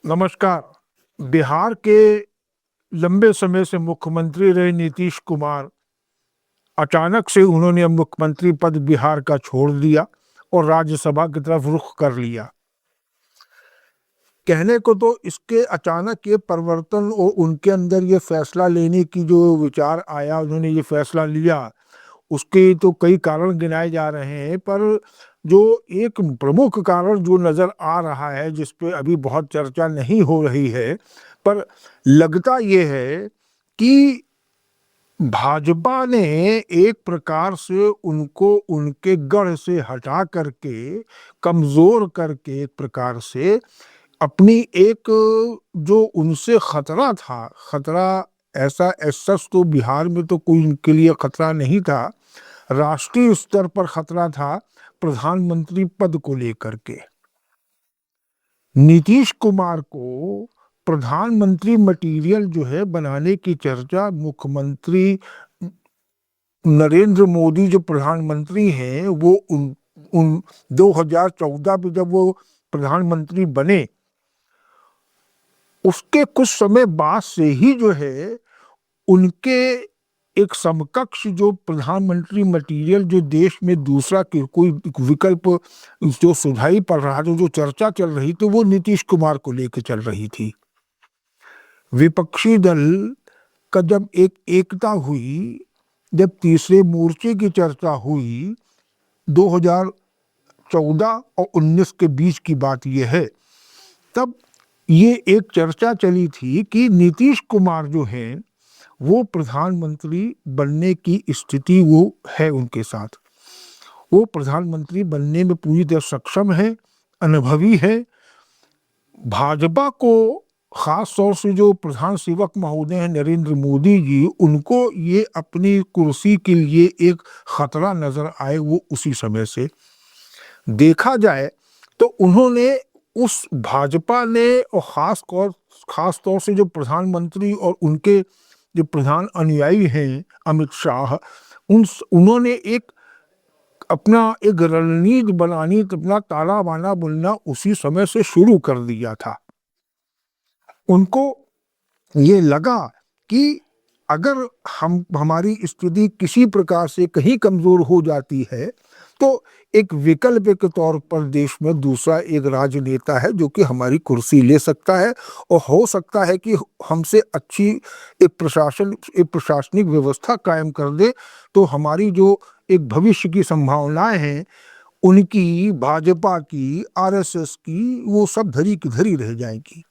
नमस्कार। बिहार के लंबे समय से मुख्यमंत्री रहे नीतीश कुमार, अचानक से उन्होंने अब मुख्यमंत्री पद बिहार का छोड़ दिया और राज्यसभा की तरफ रुख कर लिया। कहने को तो इसके अचानक ये परिवर्तन और उनके अंदर ये फैसला लेने की जो विचार आया, उन्होंने ये फैसला लिया, उसके तो कई कारण गिनाए जा रहे हैं, पर जो एक प्रमुख कारण जो नज़र आ रहा है, जिस पे अभी बहुत चर्चा नहीं हो रही है, पर लगता ये है कि भाजपा ने एक प्रकार से उनको उनके गढ़ से हटा करके, कमज़ोर करके, एक प्रकार से अपनी एक जो उनसे खतरा था, खतरा ऐसा सच तो बिहार में तो कोई उनके लिए खतरा नहीं था, राष्ट्रीय स्तर पर खतरा था प्रधानमंत्री पद को लेकर के। नीतीश कुमार को प्रधानमंत्री मटेरियल जो है बनाने की चर्चा मुख्यमंत्री नरेंद्र मोदी जो प्रधानमंत्री हैं, वो उन 2014 में जब वो प्रधानमंत्री बने, उसके कुछ समय बाद से ही जो है उनके एक समकक्ष जो प्रधानमंत्री मटेरियल जो देश में दूसरा कोई विकल्प जो सुझाई पड़ रहा था, जो चर्चा चल रही थी, वो नीतीश कुमार को लेकर चल रही थी। विपक्षी दल का जब एक एकता हुई, जब तीसरे मोर्चे की चर्चा हुई, 2014 और 19 के बीच की बात ये है, तब ये एक चर्चा चली थी कि नीतीश कुमार जो हैं वो प्रधानमंत्री बनने की स्थिति वो है उनके साथ, वो प्रधानमंत्री बनने में पूरी तरह सक्षम है, अनुभवी है। भाजपा को खास तौर से जो प्रधान सेवक महोदय हैं नरेंद्र मोदी जी, उनको ये अपनी कुर्सी के लिए एक खतरा नजर आए, वो उसी समय से देखा जाए तो उन्होंने उस भाजपा ने और खास तौर से जो प्रधानमंत्री और उनके जो प्रधान अनुयायी हैं अमित शाह, उन्होंने एक अपना एक रणनीति बनानी, अपना ताला बाना बुनना उसी समय से शुरू कर दिया था। उनको ये लगा कि अगर हमारी स्थिति किसी प्रकार से कहीं कमजोर हो जाती है तो एक विकल्प के तौर पर देश में दूसरा एक राजनेता है जो कि हमारी कुर्सी ले सकता है और हो सकता है कि हमसे अच्छी एक प्रशासनिक व्यवस्था कायम कर दे, तो हमारी जो एक भविष्य की संभावनाएं हैं उनकी, भाजपा की, आरएसएस की, वो सब धरी की धरी रह जाएंगी।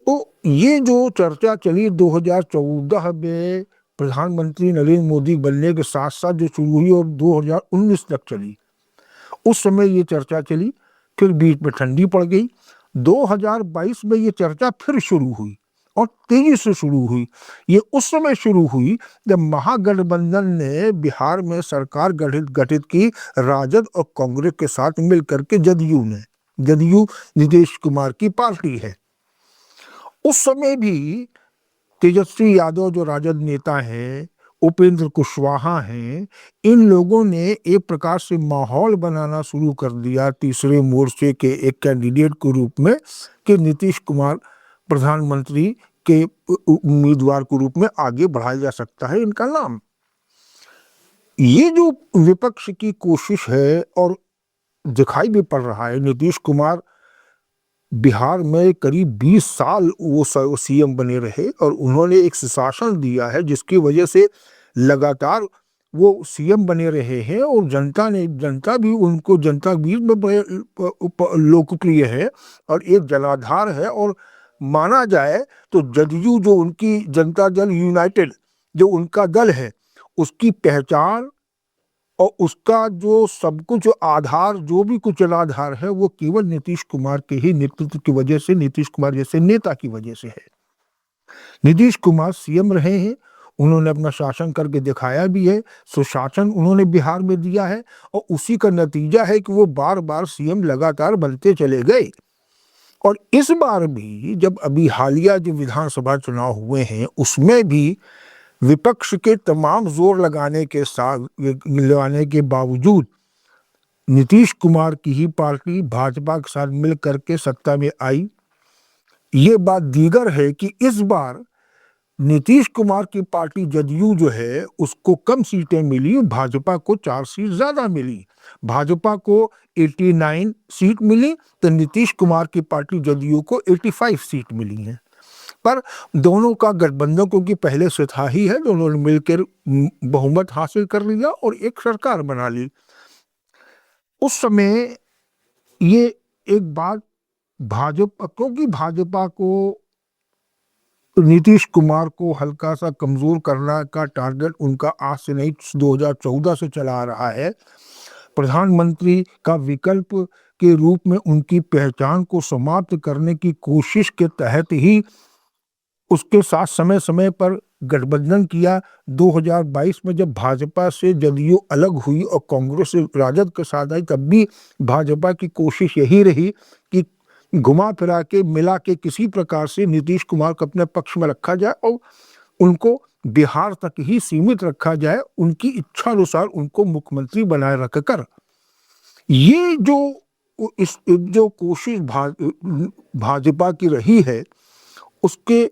तो ये जो चर्चा चली 2014 में प्रधानमंत्री नरेंद्र मोदी बनने के साथ साथ जो शुरू हुई और 2019 तक चली, उस समय ये चर्चा चली, फिर बीच में ठंडी पड़ गई। 2022 में ये चर्चा फिर शुरू हुई और तेजी से शुरू हुई। ये उस समय शुरू हुई जब महागठबंधन ने बिहार में सरकार गठित की, राजद और कांग्रेस के साथ मिलकर के जदयू नीतीश कुमार की पार्टी है। उस समय भी तेजस्वी यादव जो राजद नेता हैं, उपेंद्र कुशवाहा हैं, इन लोगों ने एक प्रकार से माहौल बनाना शुरू कर दिया तीसरे मोर्चे के एक कैंडिडेट के रूप में कि नीतीश कुमार प्रधानमंत्री के उम्मीदवार के रूप में आगे बढ़ाया जा सकता है इनका नाम। ये जो विपक्ष की कोशिश है और दिखाई भी पड़ रहा है, नीतीश कुमार बिहार में करीब 20 साल वो सीएम बने रहे और उन्होंने एक सुशासन दिया है जिसकी वजह से लगातार वो सीएम बने रहे हैं और जनता भी उनको जनता बीच में बड़े लोकप्रिय है और एक जनाधार है। और माना जाए तो जदयू जो उनकी जनता दल यूनाइटेड जो उनका दल है, उसकी पहचान और उसका जो सब कुछ आधार, जो भी कुछ जनाधार है, वो केवल नीतीश कुमार के ही नेतृत्व की वजह से, नीतीश कुमार जैसे नेता की वजह से है। नीतीश कुमार सीएम रहे हैं, उन्होंने अपना शासन करके दिखाया भी है, सुशासन उन्होंने बिहार में दिया है और उसी का नतीजा है कि वो बार बार सीएम लगातार बनते चले गए। और इस बार भी जब अभी हालिया जो विधानसभा चुनाव हुए हैं, उसमें भी विपक्ष के तमाम जोर लगाने के बावजूद नीतीश कुमार की ही पार्टी भाजपा के साथ मिल करके सत्ता में आई ये बात दीगर है कि इस बार नीतीश कुमार की पार्टी जदयू जो है उसको कम सीटें मिली, भाजपा को 4 सीट ज्यादा मिली। भाजपा को 89 सीट मिली तो नीतीश कुमार की पार्टी जदयू को 85 सीट मिली हैं। पर दोनों का गठबंधन क्योंकि पहले से था ही है, दोनों ने मिलकर बहुमत हासिल कर लिया और एक सरकार बना ली। उस समय ये एक बात भाजपा, क्योंकि भाजपा को नीतीश कुमार को हल्का सा कमजोर करना का टारगेट उनका आज से नहीं 2014 से चला आ रहा है। प्रधानमंत्री का विकल्प के रूप में उनकी पहचान को समाप्त करने की कोशिश के तहत ही उसके साथ समय समय पर गठबंधन किया। 2022 में जब भाजपा से जदयू अलग हुई और कांग्रेस से राजद के साथ आई, तब भी भाजपा की कोशिश यही रही कि घुमा फिरा के मिला के किसी प्रकार से नीतीश कुमार को अपने पक्ष में रखा जाए और उनको बिहार तक ही सीमित रखा जाए, उनकी इच्छा अनुसार उनको मुख्यमंत्री बनाए रखकर। ये जो कोशिश भाजपा की रही है, उसके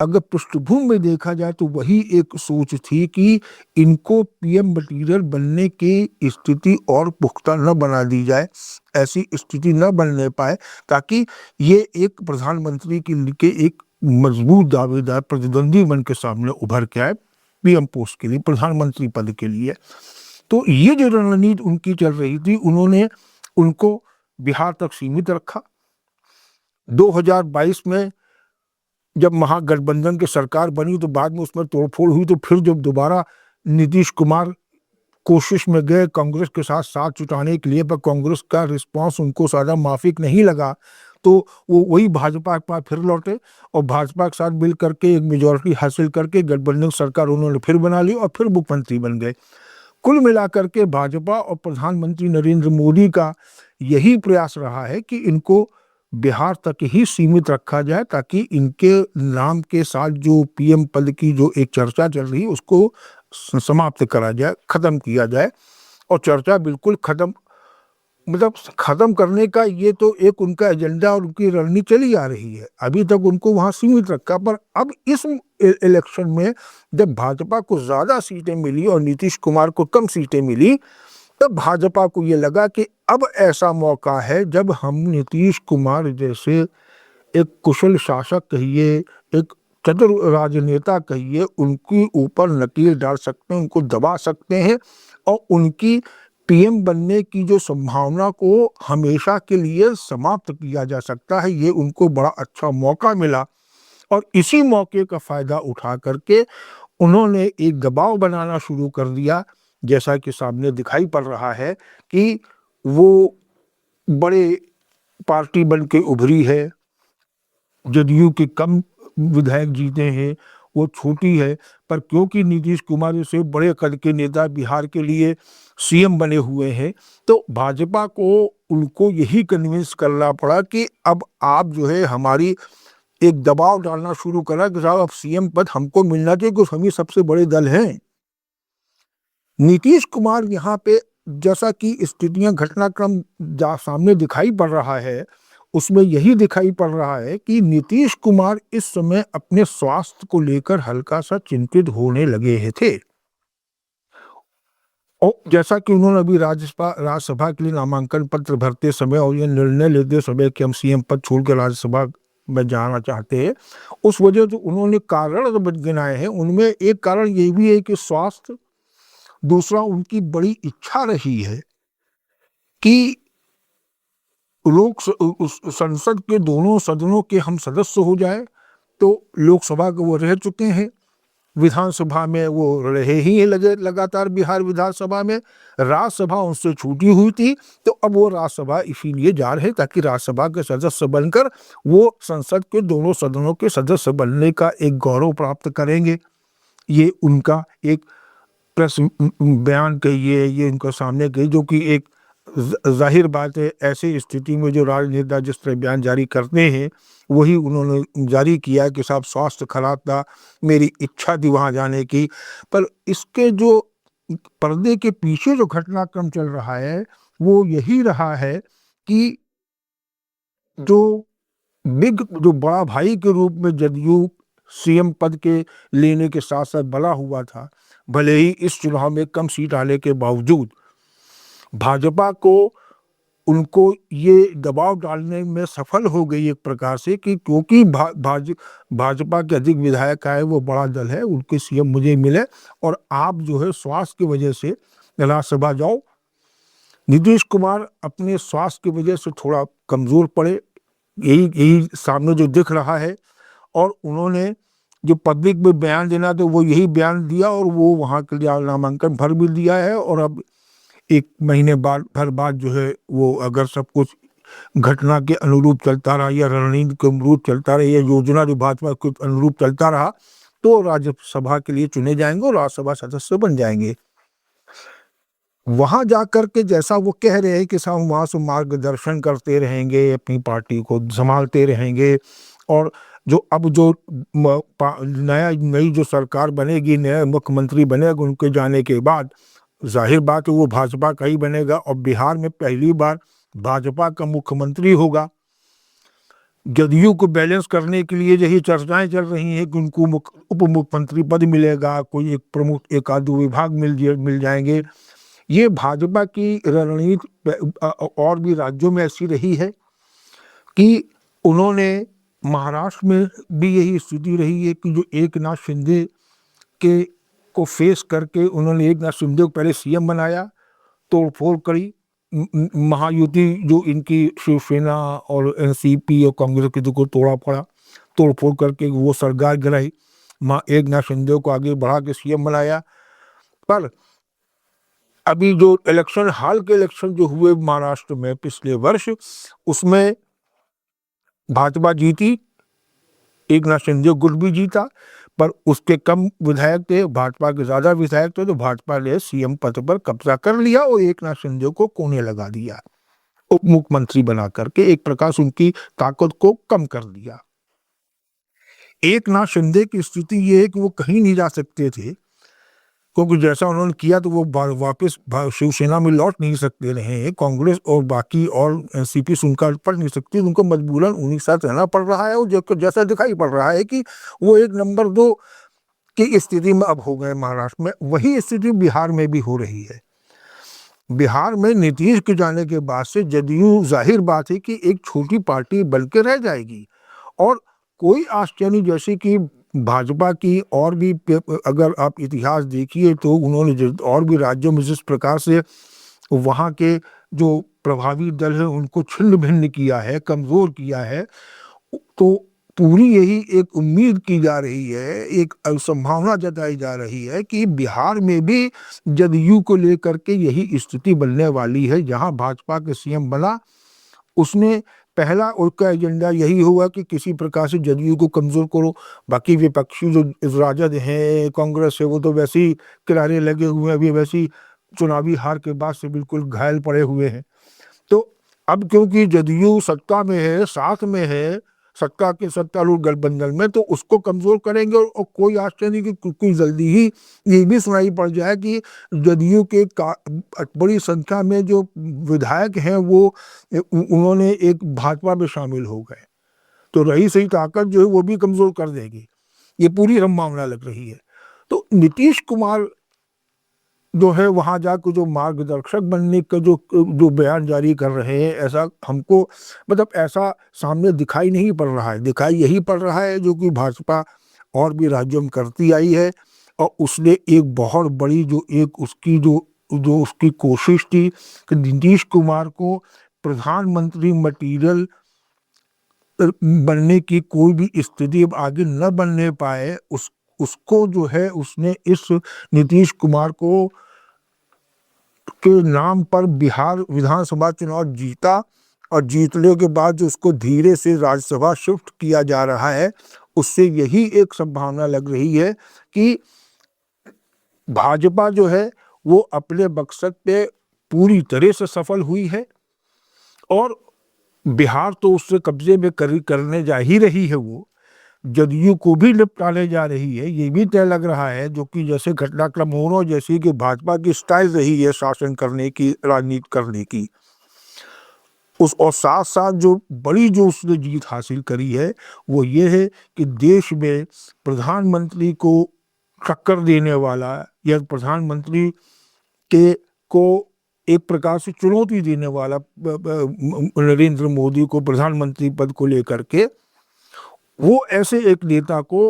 अगर पृष्ठभूमि में देखा जाए तो वही एक सोच थी कि इनको पीएम मटीरियल बनने की स्थिति और पुख्ता न बना दी जाए, ऐसी स्थिति न बनने पाए ताकि ये एक प्रधानमंत्री के एक मजबूत दावेदार प्रतिद्वंदी बन के सामने उभर के आए पीएम पोस्ट के लिए, प्रधानमंत्री पद के लिए। तो ये जो रणनीति उनकी चल रही थी, उन्होंने उनको बिहार तक सीमित रखा। 2022 में जब महागठबंधन की सरकार बनी तो बाद में उसमें तोड़फोड़ हुई, तो फिर जब दोबारा नीतीश कुमार कोशिश में गए कांग्रेस के साथ साथ जुटाने के लिए, पर कांग्रेस का रिस्पांस उनको ज़्यादा माफिक नहीं लगा, तो वो वही भाजपा के पास फिर लौटे और भाजपा के साथ मिल करके एक मेजॉरिटी हासिल करके गठबंधन सरकार उन्होंने फिर बना ली और फिर मुख्यमंत्री बन गए। कुल मिलाकर के भाजपा और प्रधानमंत्री नरेंद्र मोदी का यही प्रयास रहा है कि इनको बिहार तक ही सीमित रखा जाए ताकि इनके नाम के साथ जो पीएम पद की जो एक चर्चा चल रही है उसको समाप्त करा जाए, खत्म किया जाए। और चर्चा बिल्कुल खत्म, मतलब खत्म करने का ये तो एक उनका एजेंडा और उनकी रणनीति चली आ रही है। अभी तक उनको वहां सीमित रखा, पर अब इस इलेक्शन में जब भाजपा को ज्यादा सीटें मिली और नीतीश कुमार को कम सीटें मिली, तब भाजपा को ये लगा कि अब ऐसा मौका है जब हम नीतीश कुमार जैसे एक कुशल शासक कहिए, एक चतुर राजनेता कहिए, उनके ऊपर नकेल डाल सकते हैं, उनको दबा सकते हैं और उनकी पीएम बनने की जो संभावना को हमेशा के लिए समाप्त किया जा सकता है। ये उनको बड़ा अच्छा मौका मिला और इसी मौके का फायदा उठा करके उन्होंने एक दबाव बनाना शुरू कर दिया, जैसा कि सामने दिखाई पड़ रहा है कि वो बड़े पार्टी बन के उभरी है, जदयू के कम विधायक जीते हैं, वो छोटी है, पर क्योंकि नीतीश कुमार जैसे बड़े कद के नेता बिहार के लिए सीएम बने हुए हैं, तो भाजपा को उनको यही कन्विंस करना पड़ा कि अब आप जो है हमारी एक दबाव डालना शुरू करा कि साहब अब सीएम पद हमको मिलना चाहिए क्योंकि हम ही सबसे बड़े दल हैं। नीतीश कुमार यहाँ पे जैसा कि स्थितियां घटनाक्रम सामने दिखाई पड़ रहा है, उसमें यही दिखाई पड़ रहा है कि नीतीश कुमार इस समय अपने स्वास्थ्य को लेकर हल्का सा चिंतित होने लगे थे। और जैसा कि उन्होंने अभी राज्यसभा के लिए नामांकन पत्र भरते समय और ये निर्णय लेते समय कि हम सीएम पद छोड़कर राज्यसभा में जाना चाहते हैं, उस वजह से उन्होंने कारण गिनाए हैं। उनमें एक कारण ये भी है कि स्वास्थ्य, दूसरा उनकी बड़ी इच्छा रही है कि संसद के दोनों सदनों के हम सदस्य हो जाए। तो लोकसभा के वो रह चुके हैं, विधानसभा में वो रहे ही लगे लगातार, बिहार विधानसभा में राज्यसभा उनसे छूटी हुई थी, तो अब वो राज्यसभा इसीलिए जा रहे ताकि राज्यसभा के सदस्य बनकर वो संसद के दोनों सदनों के सदस्य बनने का एक गौरव प्राप्त करेंगे। ये उनका एक प्रेस बयान कहिए, ये उनका सामने कही, जो कि एक जाहिर बात है ऐसी स्थिति में जो राजनेता जिस तरह बयान जारी करते हैं वही उन्होंने जारी किया कि साहब स्वास्थ्य खराब था, मेरी इच्छा थी वहाँ जाने की। पर इसके जो पर्दे के पीछे जो घटनाक्रम चल रहा है वो यही रहा है कि जो बिग जो बड़ा भाई के रूप में जदयू सीएम पद के लेने के साथ साथ बना हुआ था, भले ही इस चुनाव में कम सीट आने के बावजूद भाजपा को उनको ये दबाव डालने में सफल हो गई एक प्रकार से कि क्योंकि भाजपा के अधिक विधायक आए, वो बड़ा दल है, उनके सीएम मुझे मिले और आप जो है स्वास्थ्य की वजह से राज्यसभा जाओ। नीतीश कुमार अपने स्वास्थ्य की वजह से थोड़ा कमजोर पड़े, यही यही सामने जो दिख रहा है, और उन्होंने जो पब्लिक में बयान देना था वो यही बयान दिया और वो वहाँ के लिए नामांकन भर भी दिया है। और अब 1 महीने भर बाद जो है वो अगर सब कुछ घटना के अनुरूप चलता रहा या रणनीति के अनुरूप चलता रहा या योजना जो भाजपा के अनुरूप चलता रहा तो राज्यसभा के लिए चुने जाएंगे और राज्यसभा सदस्य बन जाएंगे। वहां जाकर के जैसा वो कह रहे हैं कि साहब वहां से मार्गदर्शन करते रहेंगे, अपनी पार्टी को संभालते रहेंगे, और जो अब जो नई जो सरकार बनेगी, नया मुख्यमंत्री बनेगा, उनके जाने के बाद जाहिर बात है वो भाजपा का ही बनेगा और बिहार में पहली बार भाजपा का मुख्यमंत्री होगा। जदयू को बैलेंस करने के लिए यही चर्चाएं चल रही हैं कि उनको उप मुख्यमंत्री पद मिलेगा, कोई एक प्रमुख एक आध विभाग मिल जाएंगे। ये भाजपा की रणनीति और भी राज्यों में ऐसी रही है कि उन्होंने महाराष्ट्र में भी यही स्थिति रही है कि जो एकनाथ शिंदे के को फेस करके उन्होंने एकनाथ शिंदे को पहले सीएम बनाया, तोड़फोड़ करी, महायुति जो इनकी शिवसेना और एनसीपी और कांग्रेस की को तोड़फोड़ करके वो सरकार गिराई, एकनाथ शिंदे को आगे बढ़ा के सीएम बनाया। पर अभी जो हाल के इलेक्शन जो हुए महाराष्ट्र में पिछले वर्ष, उसमें भाजपा जीती, एकनाथ शिंदे गुट भी जीता, पर उसके कम विधायक थे, भाजपा के ज्यादा विधायक थे, तो भाजपा ने सीएम पद पर कब्जा कर लिया और एकनाथ शिंदे को कोने लगा दिया, उप मुख्यमंत्री बना करके एक प्रकार से उनकी ताकत को कम कर दिया। एकनाथ शिंदे की स्थिति ये है कि वो कहीं नहीं जा सकते थे, क्योंकि जैसा उन्होंने किया तो वो वापस शिवसेना में लौट नहीं सकते रहे, कांग्रेस और बाकी और एनसीपी से उनका पढ़ नहीं सकती, उनको मजबूरन उन्हीं के साथ रहना पड़ रहा है। और जैसा दिखाई पड़ रहा है कि वो 1 नंबर 2 की स्थिति में अब हो गए महाराष्ट्र में, वही स्थिति बिहार में भी हो रही है। बिहार में नीतीश के जाने के बाद से जदयू जाहिर बात है कि एक छोटी पार्टी बनकर रह जाएगी, और कोई आश्चर्य जैसे कि भाजपा की और भी अगर आप इतिहास देखिए तो उन्होंने और भी राज्यों में जिस प्रकार से वहाँ के जो प्रभावी दल है उनको छिन्न भिन्न किया है, कमजोर किया है, तो पूरी यही एक उम्मीद की जा रही है, एक संभावना जताई जा रही है कि बिहार में भी जदयू को लेकर के यही स्थिति बनने वाली है। जहां भाजपा के सीएम बना, उसने पहला उनका एजेंडा यही हुआ कि किसी प्रकार से जदयू को कमजोर करो। बाकी विपक्षी जो राजद हैं, कांग्रेस है, वो तो वैसे ही किनारे लगे हुए हैं, अभी वैसी चुनावी हार के बाद से बिल्कुल घायल पड़े हुए हैं। तो अब क्योंकि जदयू सत्ता में है, साथ में है, सत्ता के सत्तारूढ़ गठबंधन में, तो उसको कमजोर करेंगे। और कोई आश्चर्य नहीं कि कुछ जल्दी ही ये भी सुनाई पड़ जाए कि जदयू के बड़ी संख्या में जो विधायक हैं वो उन्होंने एक भाजपा में शामिल हो गए, तो रही सही ताकत जो है वो भी कमजोर कर देगी, ये पूरी संभावना लग रही है। तो नीतीश कुमार जो है वहां जाकर जो मार्गदर्शक बनने का जो बयान जारी कर रहे हैं, ऐसा हमको मतलब ऐसा सामने दिखाई नहीं पड़ रहा है। दिखाई यही पड़ रहा है जो कि भाजपा और भी राज्यों में करती आई है, और उसने एक बहुत बड़ी जो एक उसकी जो उसकी कोशिश थी कि नीतीश कुमार को प्रधानमंत्री मटीरियल बनने की कोई भी स्थिति अब आगे न बनने पाए, उसको जो है उसने इस नीतीश कुमार को के नाम पर बिहार विधानसभा चुनाव जीता, और जीतने के बाद जो उसको धीरे से राज्यसभा शिफ्ट किया जा रहा है, उससे यही एक संभावना लग रही है कि भाजपा जो है वो अपने मकसद पे पूरी तरह से सफल हुई है, और बिहार तो उससे कब्जे में करने जा ही रही है, वो जदयू को भी निपटाने जा रही है, ये भी तय लग रहा है। जो कि जैसे घटनाक्रम हो रहा, जैसे कि भाजपा की स्टाइल रही है शासन करने की, राजनीति करने की। उस और साथ साथ जो बड़ी जो उसने जीत हासिल करी है वो ये है कि देश में प्रधानमंत्री को टक्कर देने वाला या प्रधानमंत्री के को एक प्रकार से चुनौती देने वाला नरेंद्र मोदी को प्रधानमंत्री पद को लेकर के वो ऐसे एक नेता को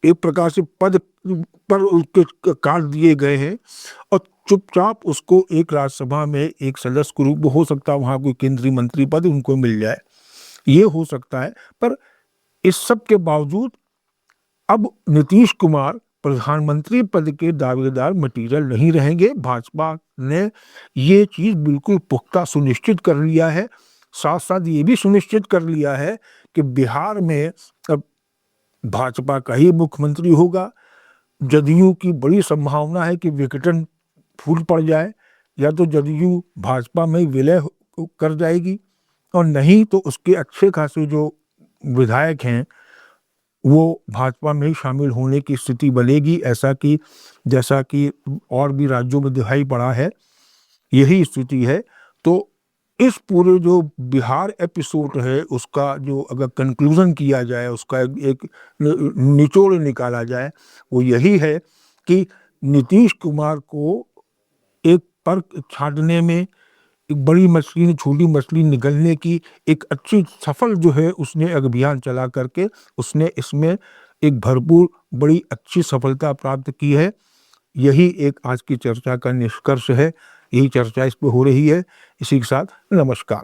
एक प्रकार से पद पर उसके काट दिए गए हैं और चुपचाप उसको एक राज्यसभा में एक सदस्य के रूप में, हो सकता है वहाँ कोई केंद्रीय मंत्री पद उनको मिल जाए, ये हो सकता है। पर इस सब के बावजूद अब नीतीश कुमार प्रधानमंत्री पद के दावेदार मटीरियल नहीं रहेंगे। भाजपा ने ये चीज बिल्कुल पुख्ता सुनिश्चित कर लिया है। साथ साथ ये भी सुनिश्चित कर लिया है कि बिहार में अब भाजपा का ही मुख्यमंत्री होगा। जदयू की बड़ी संभावना है कि विघटन फूट पड़ जाए, या तो जदयू भाजपा में विलय कर जाएगी और नहीं तो उसके अच्छे खासे जो विधायक हैं वो भाजपा में ही शामिल होने की स्थिति बनेगी। ऐसा कि जैसा कि और भी राज्यों में दिखाई पड़ा है, यही स्थिति है। तो इस पूरे जो बिहार एपिसोड है उसका जो अगर कंक्लूजन किया जाए, उसका एक निचोड़ निकाला जाए, वो यही है कि नीतीश कुमार को एक पर्क छाटने में, एक बड़ी मछली छोटी मछली निगलने की एक अच्छी सफल जो है उसने अभियान चला करके उसने इसमें एक भरपूर बड़ी अच्छी सफलता प्राप्त की है। यही एक आज की चर्चा का निष्कर्ष है, यही चर्चा इस पर हो रही है। इसी के साथ नमस्कार।